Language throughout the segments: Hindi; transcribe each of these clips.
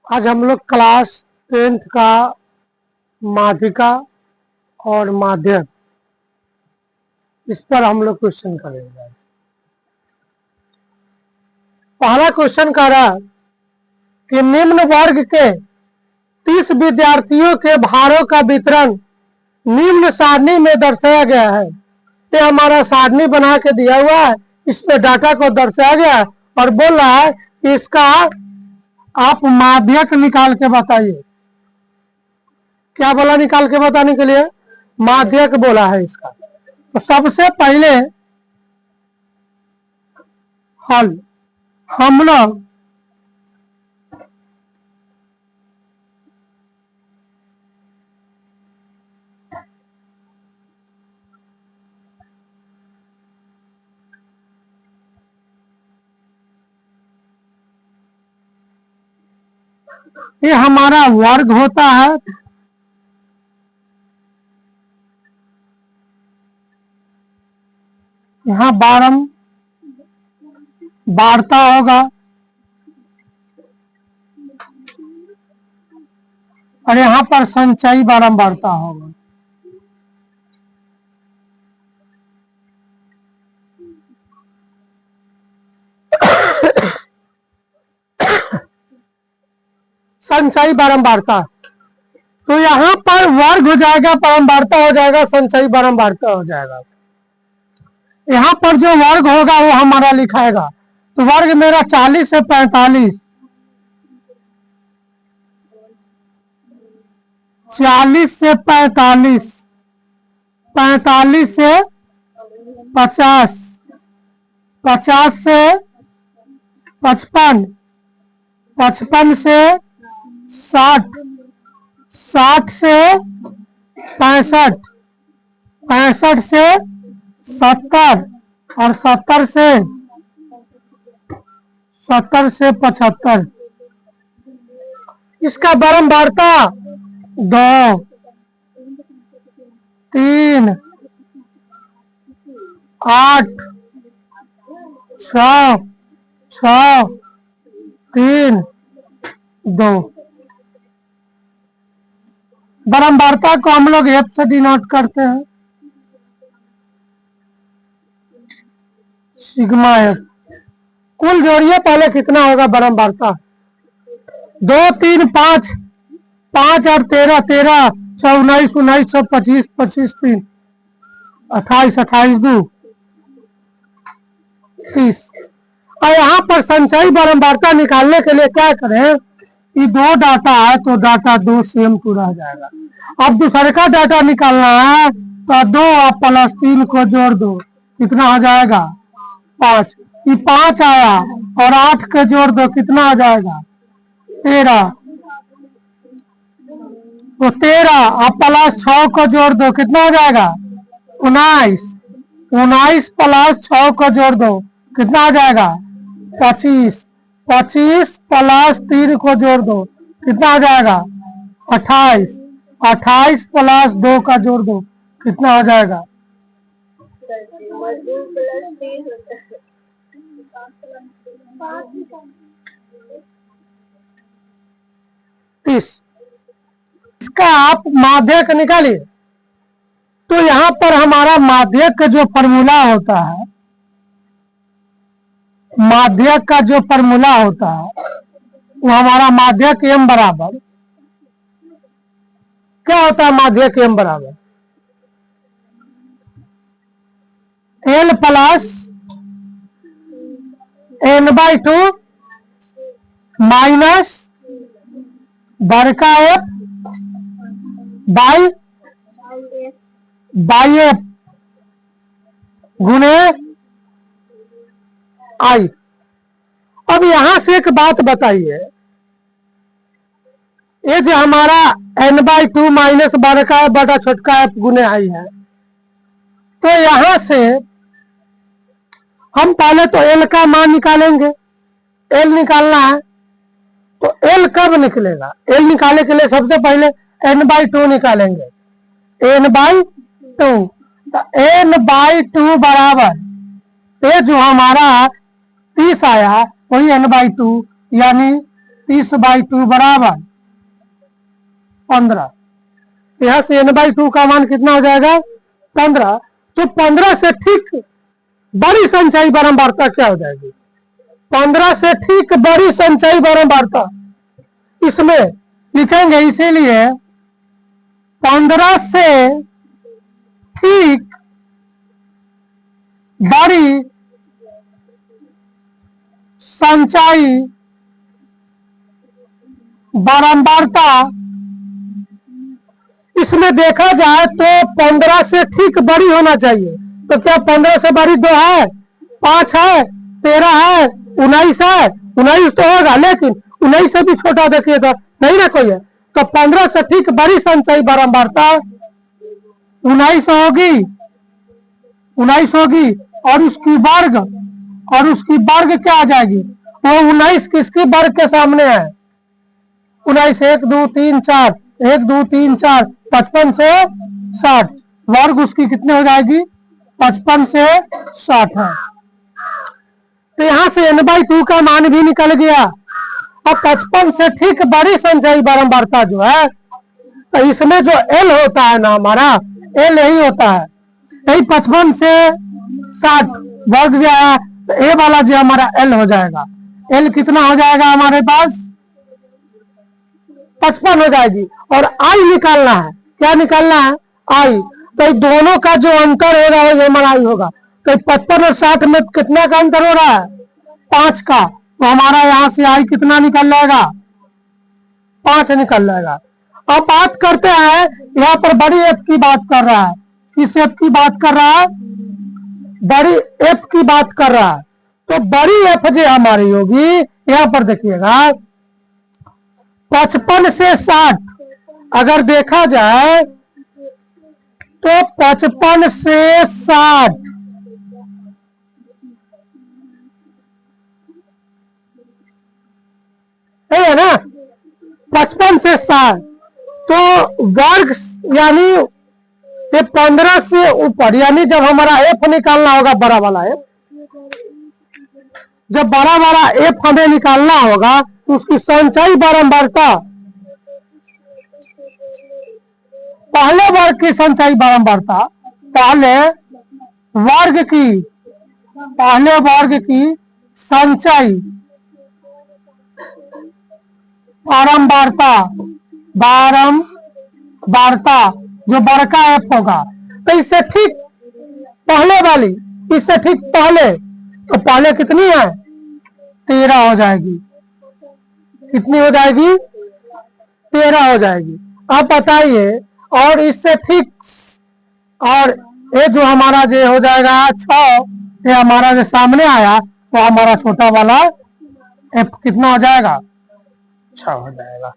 आज हम लोग क्लास 10th का माध्यिका और माध्यक इस पर हम लोग क्वेश्चन करेंगे। पहला क्वेश्चन कह रहा कि निम्न वर्ग के 30 विद्यार्थियों के भारों का वितरण निम्न सारणी में दर्शाया गया है। ये हमारा सारणी बना के दिया हुआ है, इसमें डाटा को दर्शाया गया है और बोल रहा है कि इसका आप माध्यक निकाल के बताइए। क्या बोला निकाल के बताने के लिए? माध्यक बोला है इसका। तो सबसे पहले हल हम लोग ये हमारा वर्ग होता है, यहाँ बारता होगा और यहाँ पर संचयी बारंबारता होगा। संचयी बारंबारता, तो यहाँ पर वर्ग हो जाएगा, बारंबारता हो जाएगा, संचयी बारंबारता हो जाएगा। यहाँ पर जो वर्ग होगा वो हमारा लिखाएगा। तो वर्ग मेरा 40 से 45, 40 से 45, 45 से 50, 50 से 55, 55 से 60, 60 से 65, 65 से 70 और 70 से 75। इसका बारंबारता 2, 3, 8, 6, 3, 2। बारंबारता को हम लोग एफ से डिनोट करते हैं, सिग्मा एफ। कुल जोड़िए पहले कितना होगा बारंबारता? 2, 3, 5, 5 और 13, 13, 19, 19, 25, 25, 3, 28, 28, 2, 30। और यहाँ पर संचयी बारंबारता निकालने के लिए क्या करें? ये दो डाटा है तो डाटा 2 सेम टू रह जाएगा। अब दूसरे का डाटा निकालना है तो 2 और प्लस 3 को जोड़ दो, कितना हो जाएगा? 5। ये 5 आया और 8 के जोड़ दो, कितना आ जाएगा? 13। तो 13 और प्लस 6 को जोड़ दो, कितना हो जाएगा? 19। 19 प्लस 6 को जोड़ दो, कितना आ जाएगा? 25। 25 प्लस 3 को जोड़ दो, कितना आ जाएगा? 28। 28 प्लस 2 का जोड़ दो, कितना हो जाएगा? 30। इसका आप माध्यक निकालिए। तो यहाँ पर हमारा माध्यक का जो फॉर्मूला होता है, माध्यक का जो फॉर्मूला होता है वो हमारा माध्यक m बराबर क्या होता है? माध्यक m बराबर L प्लस n/2 माइनस बड़का f बाई f गुने I। अब यहां से एक बात बताइए, ये जो हमारा n/2 माइनस बड़का f बटा छोटका f गुने I है, तो यहां से हम पहले तो L का मान निकालेंगे। L निकालना है तो L कब निकलेगा? L निकालने के लिए सबसे पहले n/2 निकालेंगे। n/2 तो n/2 बराबर ये जो हमारा 30 आया वही n/2 यानी 30/2 बराबर 15। यहां से n/2 का मान कितना हो जाएगा 15। तो 15 से ठीक बड़ी संख्याई बारंबारता क्या हो जाएगी 15 से ठीक बड़ी संख्याई बारंबारता इसमें लिखेंगे, इसीलिए 15 से ठीक बड़ी संख्याई बारंबारता इसमें देखा जाए तो 15 से ठीक बड़ी होना चाहिए। तो क्या 15 से बड़ी 2 है, 5 है, 13 है, 19 है? 19 तो होगा, लेकिन 19 से भी छोटा देखिए तो नहीं ना कोई है। तो 15 से ठीक बड़ी संख्याई बारंबारता 19 होगी, 19 होगी। और उसकी वर्ग क्या आ जाएगी, वो 19 किसकी वर्ग के सामने है 19 1 2 3 4 1 2 3 4 55 से 60 वर्ग उसकी कितने हो जाएगी 55 से 60 है। तो यहां से n/2 का मान भी निकल गया। अब 55 से ठीक बड़ी संख्याई बारंबारता जो है, तो इसमें जो L होता है ना हमारा L यही होता है, यही 55 से 60 वर्ग जो है, तो ए वाला जो हमारा L हो जाएगा। L कितना हो जाएगा हमारे पास 55 हो जाएगी। और I निकालना है, क्या निकालना है I। तो दोनों का जो अंतर होगा वो हमारा I होगा। तो 55 और 60 में कितना का अंतर हो रहा है 5 का, तो हमारा यहां से I कितना निकल जाएगा 5 निकल जाएगा। अब बात करते हैं, यहाँ पर बड़ी एफ की बात कर रहा है। किस एफ की बात कर रहा है, बड़ी एफ की बात कर रहा है। तो बड़ी एफ जो हमारी होगी, यहाँ पर देखिएगा 55 से 60 अगर देखा जाए तो 55 से 60 है ना, 55 से 60 तो वर्ग यानी ये 15 से ऊपर, यानी जब हमारा एफ निकालना होगा बड़ा वाला एफ, जब बड़ा वाला एफ हमें निकालना होगा तो उसकी संख्याई बारंबारता पहले वर्ग की संख्याई बारंबारता पहले वर्ग की संख्याई बारंबारता जो बड़का एफ होगा, तो इससे ठीक पहले वाली, इससे ठीक पहले, तो पहले कितनी है 13 हो जाएगी। कितनी हो जाएगी 13 हो जाएगी। अब बताइए, और इससे ठीक, और ये जो हमारा जो हो जाएगा 6, ये हमारा जो सामने आया तो हमारा छोटा वाला एफ कितना हो जाएगा 6 हो जाएगा,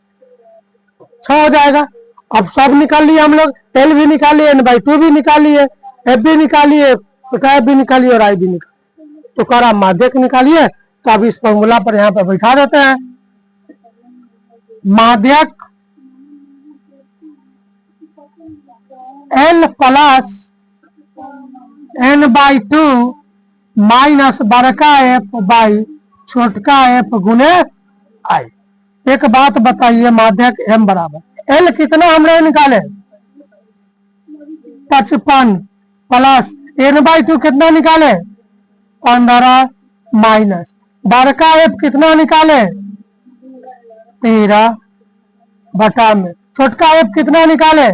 6 हो जाएगा। अब सब निकाल लिए हम लोग, एल भी निकाल लिए, n/2 भी निकाल लिए, एफ भी निकाल लिए, छोटा एफ भी निकालिए और आई भी निकालिए, तो करा माध्यक निकालिए। तो अब इस फॉर्मूला पर यहाँ पर बैठा देते हैं। माध्यक L प्लस n/2 माइनस बड़का एफ बाई छोटका एफ गुने आई। एक बात बताइए, माध्यक m बराबर L कितना हम लोग निकाले 55 प्लस n/2 कितना निकाले 15 माइनस बड़का एफ कितना निकाले 13 बटा में छोटका एफ कितना निकाले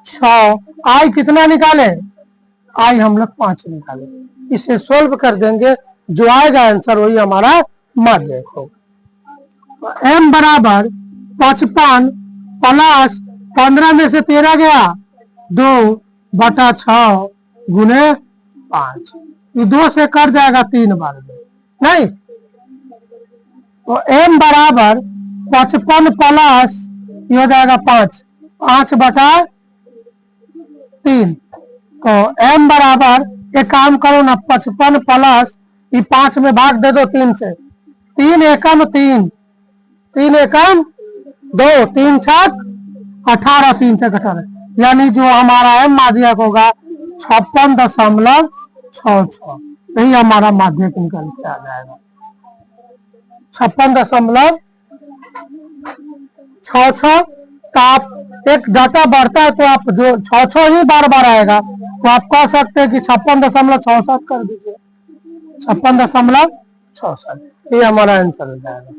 6, आई कितना निकाले, आई हम लोग 5 निकाले। इसे सोल्व कर देंगे, जो आएगा आंसर वही हमारा माध्यक होगा। m बराबर 55 प्लस 15 में से 13 गया 2 बटा 6 गुने 5, ये 2 से कर जाएगा 3 बार में, नहीं तो m बराबर 55 प्लस ये हो जाएगा 5 बटा 3। तो m बराबर, एक काम करो ना, 55 प्लस ये 5 में भाग दे दो 3 से, 3 एकम 3, 3 एकम 2, 3 छक 18, 3 छक 18, यानी जो हमारा m माध्यक होगा 56.66, यही हमारा माध्यक निकल के आ जाएगा 56.66। छः छः, तो आप एक डाटा बढ़ता है तो आप जो छः छः ही बार बार आएगा, तो आप कह सकते हैं कि 56.67 कर दीजिए, 56.67, ये हमारा आंसर हो जाएगा।